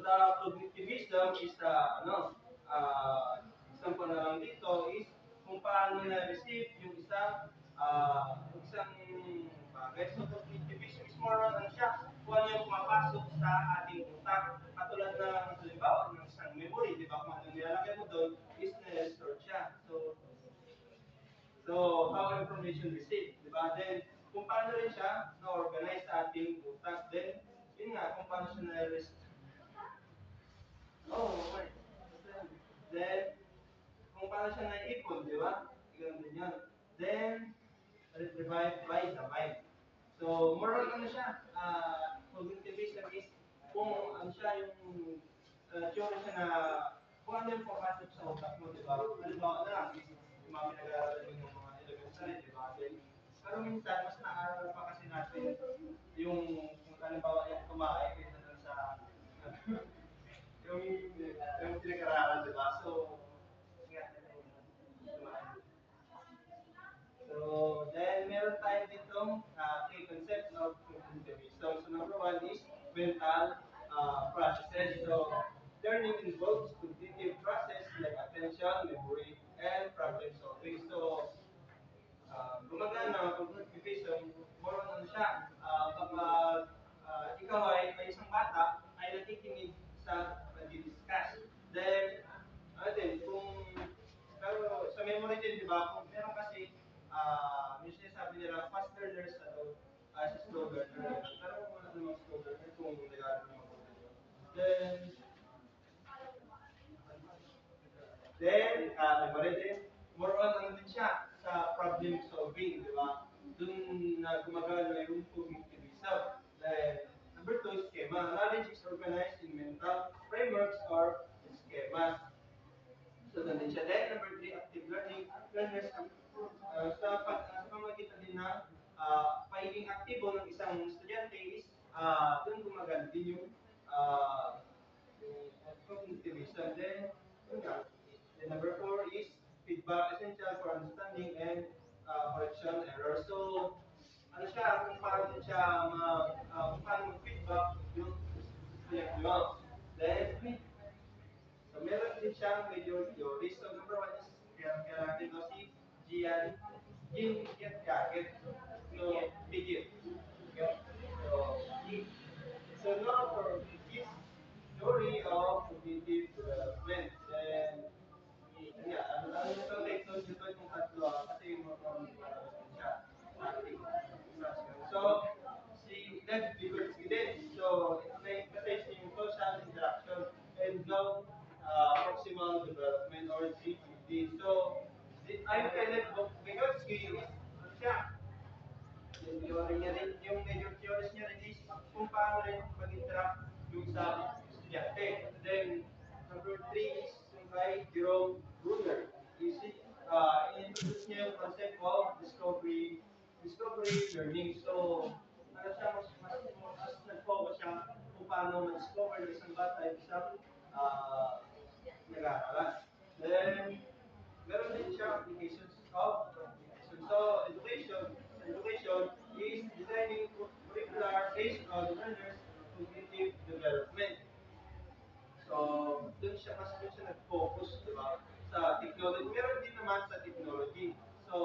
the cognitivism is example na lang dito is kung paano na-receive yung isang bagay. So, cognitivism is more on ano siya, kung ano yung pumapasok sa ating utak. Katulad ng, halimbawa, ng isang memory, di ba? Kung ano nilalagay mo doon is na-restore siya. So, how information received, di ba? Then, kung paano rin siya na-organize sa ating utak. Then, yun nga, kung paano siya na-restore. Oh, okay. Then, kung paano siya naipon, di ba? Ganun din yun. Then, revived by the mind. So, more on ano siya, cognitivism is kung ano siya yung theory siya na kung ano yung pumasok sa utak mo, di ba? Halimbawa na lang, yung mga pinag-aaralan mo ng mga elementary, di ba? Then, pero minsan, mas naaral pa kasi natin yung, kung halimbawa yung kumain kaysa dun sa, yung pinag-aaralan, di ba? So, yeah, kumain. So, then meron tayo ditong three concepts of cognitive wisdom. So, number one is mental processes. So, learning involves cognitive process like attention, memory, and problem solving. So, gumagana ang cognitive wisdom, more on ano siya, kapag ikaw ay isang bata, ay nakikinig sa pag-discuss. Then, ano din, pero sa memory din, di ba, kung meron kasi, yung sinasabi nila, fast learners, sa slow learner. Pero kung ano namang slow learner, kung nag-aaral naman ko dito. Memory din, more on ano din siya, sa problem solving, di ba? Doon na gumagana yung cognitive wisdom. Then, number two, schema. Knowledge is organized in mental frameworks or schemas. So, nandun siya. Then, number three, active learning. Learners, sa pamagitan din ng pagiging aktibo ng isang estudyante is doon gumagana din yung cognitivism. Then, yun nga. Then, number four is feedback, essential for understanding and correction error. So, ano siya, kung paano siya kung paano mag-feedback yung estudyante mo. Then, so, meron din siyang major theories. So, number one is kaya natin ito si Gian Piaget. No, Piaget. Okay. So now for his theory of cognitive development. Then, yeah, ano yung title dito yung tatlo kasi marami siya. So, si Lev Vygotsky din. So, na-emphasize niya yung social interaction and long proximal development or GPD. So, ayon kay Lev Vygotsky is, ano siya, yung theory niya rin, yung major theories niya rin is kung paano rin mag-interact yung sa estudyante. Then, number three is yung kay Jerome Bruner. Is in-introduce niya yung concept of discovery learning. So, ano siya, mas nag-focus siya kung paano ma-discover ng isang bata yung isang nag-aaralan. Then, meron din siya applications of education. So, education is designing curricular based on learners' cognitive development. So, doon siya nag-focus, di ba, sa technology. Meron din naman sa technology. So,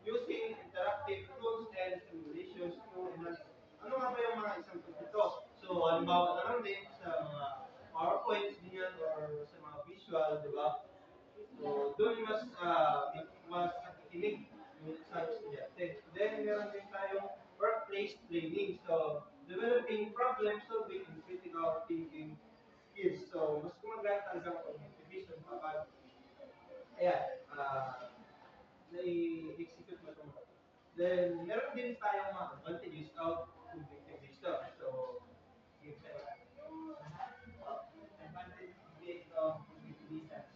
using interactive tools and simulations to enhance. Ano nga ba yung mga example nito? So, halimbawa na lang din sa mga PowerPoints, ganyan, or sa mga visual, di ba? So, doon mas nakikinig yung isang estudyante. Then, meron din tayong workplace training. So, developing problem solving and critical thinking skills. So, mas gumagana talaga ang cognitive kapag, ayan, nai-execute mo itong. Then, meron din tayong mga advantages of cognitive wisdom. So, give advantage of cognitive wisdom.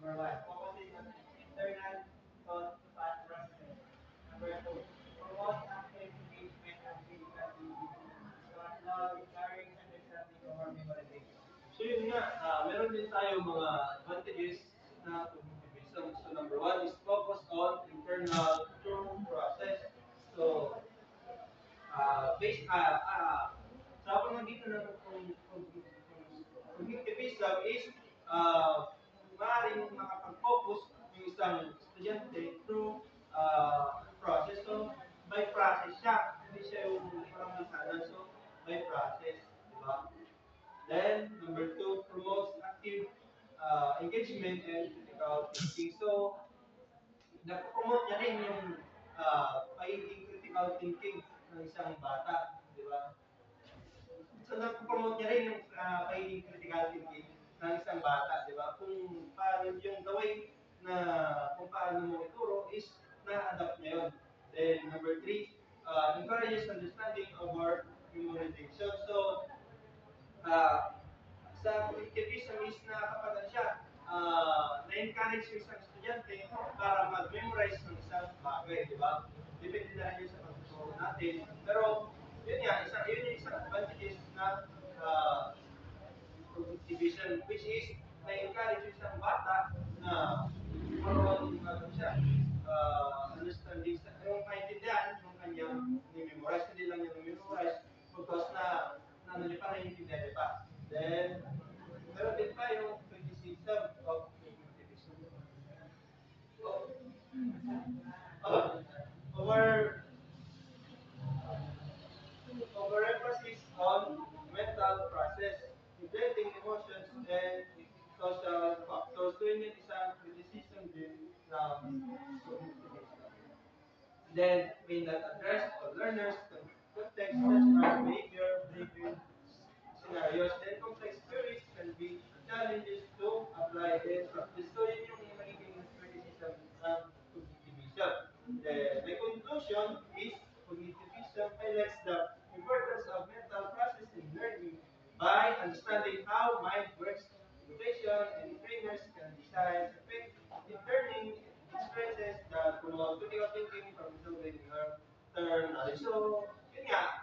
Number one, focusing on internal thought process. Number two, promote active engagement and critical thinking. So, acquiring understanding or memorization. So yun nga, meron din tayo mga advantages na cognitive. So number one is focus on internal thought process. So, based, sa pamagitan ng Cognitivism is uh, maaaring makapag-focus yung isang estudyante through process. So, by process siya. Hindi siya yung parang lisanan. So, by process. Di ba? Then, number two, promotes active engagement and critical thinking. So, napopromote niya rin yung pagiging critical thinking ng isang bata. Di ba? So, napopromote niya rin yung pagiging critical thinking ng isang bata, di ba? Kung paano yung the way na kung paano mo ituro is na-adapt niya yun. Then, number three, encourages understanding over memorization. So, uh, sa activism is na kapag ano siya, na-encourage yung isang estudyante para mag-memorize ng isang bagay, di ba? Depende na rin yun sa pagtuturo natin. Pero, yun nga, yun yung isang advantages ng uh, division, which is na-encourage yung isang bata na magkaroon ano siya, understanding, yung maintindihan yung kanyang memorize, hindi lang yung memorize, because na ano niya pa, naiintindihan niya pa. Then, meron din tayong criticism of division. Oh, over overemphasis on mental process, neglecting emotions and social factors. So yun yung isang criticism din ng cognitivist. Then may not address or learners context such as behavior scenarios. Then complex queries can be challenges to apply and practice. So yun yung magiging criticism ng cognitivism. Then my conclusion is cognitivism highlights the importance of mental process in learning by understanding how mind works. Education and trainers can design effective learning experiences that promote critical thinking from solving term knowledge. So, yun nga,